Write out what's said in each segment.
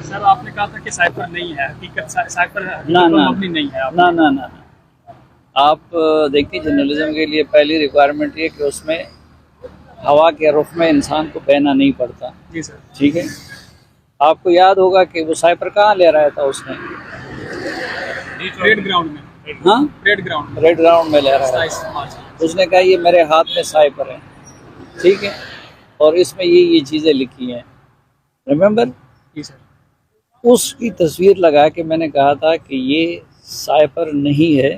سر آپ نے کہا تھا کہ سائفر نہیں ہے، حقیقت سائفر مبنی نہیں ہے. نہ آپ دیکھیے جرنلزم کے لیے پہلی ریکوائرمنٹ یہ کہ اس میں ہوا کے رخ میں انسان کو بہنا نہیں پڑتا. جی سر. ٹھیک ہے. آپ کو یاد ہوگا کہ وہ سائفر کہاں لے رہا تھا اس نے؟ ریڈ گراؤنڈ میں. ہاں ریڈ گراؤنڈ میں لے رہا تھا. اس نے کہا یہ میرے ہاتھ میں سائفر ہے. ٹھیک ہے. اور اس میں یہ چیزیں لکھی ہیں. ریممبر؟ جی سر. اس کی تصویر لگا کے میں نے کہا تھا کہ یہ سائفر نہیں ہے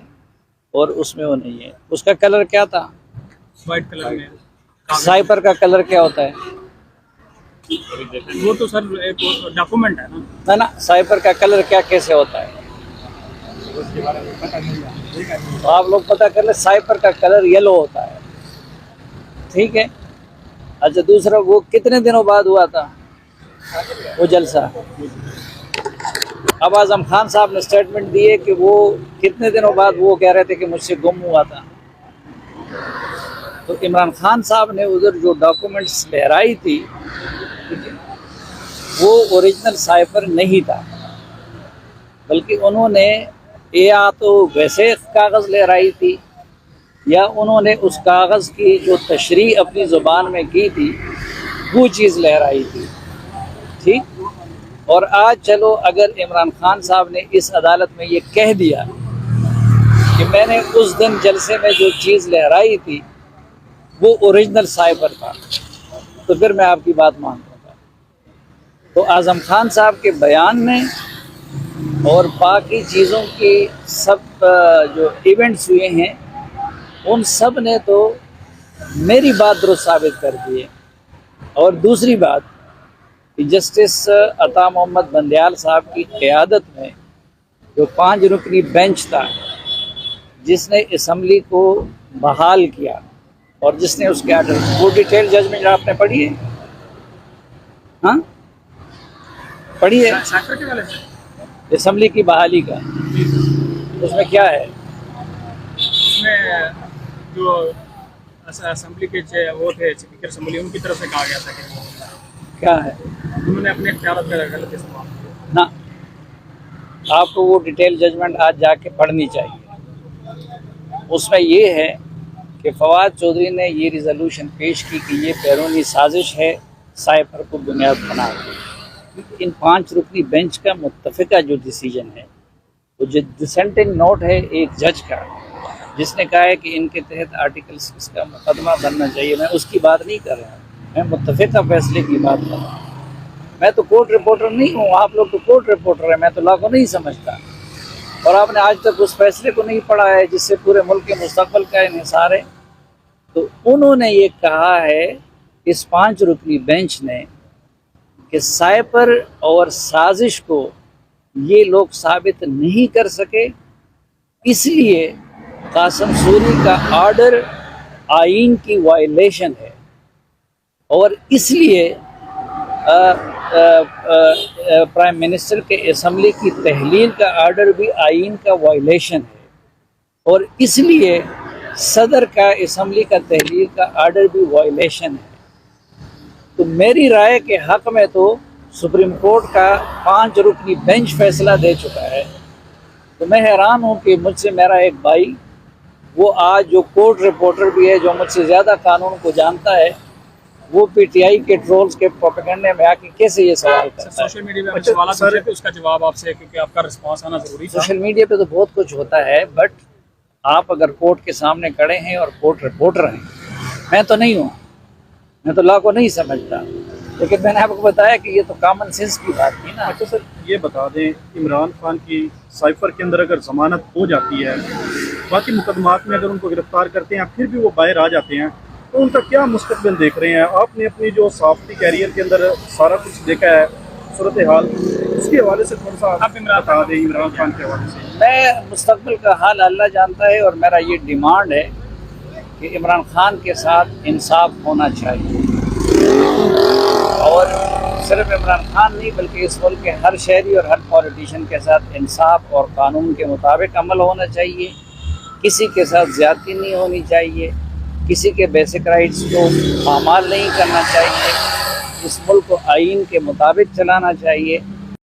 اور اس میں وہ نہیں ہے. اس کا کلر کیا تھا؟ وائٹ کلر میں. سائفر کا کلر کیا ہوتا ہے؟ وہ تو سر ایک ڈاکومنٹ ہے نا. نا سائفر کا کلر کیا کیسے ہوتا ہے؟ تو آپ لوگ پتہ کر لیں. سائفر کا کلر یلو ہوتا ہے. ٹھیک ہے. اچھا دوسرا وہ کتنے دنوں بعد ہوا تھا وہ جلسہ؟ اب اعظم خان صاحب نے اسٹیٹمنٹ دی ہے کہ وہ کتنے دنوں بعد وہ کہہ رہے تھے کہ مجھ سے گم ہوا تھا. تو عمران خان صاحب نے ادھر جو ڈاکومنٹس لہرائی تھی وہ اوریجنل سائفر نہیں تھا، بلکہ انہوں نے یا تو ویسے کاغذ لہرائی تھی یا انہوں نے اس کاغذ کی جو تشریح اپنی زبان میں کی تھی وہ چیز لہرائی تھی. ٹھیک. اور آج چلو اگر عمران خان صاحب نے اس عدالت میں یہ کہہ دیا کہ میں نے اس دن جلسے میں جو چیز لہرائی تھی وہ اوریجنل سائفر تھا تو پھر میں آپ کی بات مانتا گا. تو اعظم خان صاحب کے بیان نے اور باقی چیزوں کی سب جو ایونٹس ہوئے ہیں ان سب نے تو میری بات درست ثابت کر دی ہے. اور دوسری بات کہ جسٹس عطا محمد بندیال صاحب کی قیادت میں جو 5 رکنی بینچ تھا جس نے اسمبلی کو بحال کیا اور جس نے اس کے آرڈر وہ ڈیٹیل ججمنٹ آپ نے پڑھی ہے؟ ہاں پڑھی ہے؟ اسمبلی کی بحالی کا اس میں کیا ہے؟ اس میں جو اسمبلی کے وہ تھے اسپیکر اسمبلی ان کی طرف سے کہا گیا تھا کہ کیا ہے انہوں نے اپنے اختیارات کا غلط استعمال کیا. نا آپ کو وہ ڈیٹیل ججمنٹ آج جا کے پڑھنی چاہیے. اس میں یہ ہے کہ فواد چودھری نے یہ ریزولوشن پیش کی کہ یہ بیرونی سازش ہے سائفر کو بنیاد بنا کے. ان 5 رکنی بینچ کا متفقہ جو ڈیسیجن ہے وہ جو ڈسینٹنگ نوٹ ہے ایک جج کا جس نے کہا ہے کہ ان کے تحت آرٹیکل 6 کا مقدمہ بننا چاہیے. میں اس کی بات نہیں کر رہا ہوں، میں متفقہ فیصلے کی بات کر رہا ہوں. میں تو کورٹ رپورٹر نہیں ہوں. آپ لوگ تو کورٹ رپورٹر ہیں. میں تو لا کو نہیں سمجھتا اور آپ نے آج تک اس فیصلے کو نہیں پڑھا ہے جس سے پورے ملک کے مستقبل کا انحصار ہے. تو انہوں نے یہ کہا ہے اس 5 رکنی بینچ نے کہ سائفر اور سازش کو یہ لوگ ثابت نہیں کر سکے، اس لیے قاسم سوری کا آرڈر آئین کی وائلیشن ہے اور اس لیے پرائم منسٹر کے اسمبلی کی تحلیل کا آرڈر بھی آئین کا وائلیشن ہے اور اس لیے صدر کا اسمبلی کا تحلیل کا آرڈر بھی وائلیشن ہے. تو میری رائے کے حق میں تو سپریم کورٹ کا 5 رکنی بینچ فیصلہ دے چکا ہے. تو میں حیران ہوں کہ مجھ سے میرا ایک بھائی وہ آج جو کورٹ رپورٹر بھی ہے جو مجھ سے زیادہ قانون کو جانتا ہے وہ پی ٹی آئی کے ٹرولز کے پروپیگنڈے میں آ کے کیسے یہ سوال کرتا ہے. سوشل میڈیا پہ سوالات پوچھے تھے اس کا جواب آپ سے کیونکہ آپ کا رسپانس آنا ضروری تھا. سوشل میڈیا پہ تو بہت کچھ ہوتا ہے بٹ آپ اگر کورٹ کے سامنے کھڑے ہیں اور کورٹ رپورٹر ہیں، میں تو نہیں ہوں، میں تو لا کو نہیں سمجھتا، لیکن میں نے آپ کو بتایا کہ یہ تو کامن سینس کی بات تھی نا. اچھا سر یہ بتا دیں عمران خان کی سائفر کے اندر اگر ضمانت ہو جاتی ہے، باقی مقدمات میں اگر ان کو گرفتار کرتے ہیں پھر بھی وہ باہر آ جاتے ہیں تو ان کا کیا مستقبل دیکھ رہے ہیں؟ آپ نے اپنی جو صحافتی کیریئر کے اندر سارا کچھ دیکھا ہے صورتحال، اس کے حوالے سے تھوڑا سا آپ بتا دیں عمران خان کے حوالے سے. میں مستقبل کا حال اللہ جانتا ہے اور میرا یہ ڈیمانڈ ہے کہ عمران خان کے ساتھ انصاف ہونا چاہیے اور صرف عمران خان نہیں بلکہ اس ملک کے ہر شہری اور ہر پولیٹیشین کے ساتھ انصاف اور قانون کے مطابق عمل ہونا چاہیے. کسی کے ساتھ زیادتی نہیں ہونی چاہیے، کسی کے بیسک رائٹس کو پامال نہیں کرنا چاہیے، اس ملک کو آئین کے مطابق چلانا چاہیے.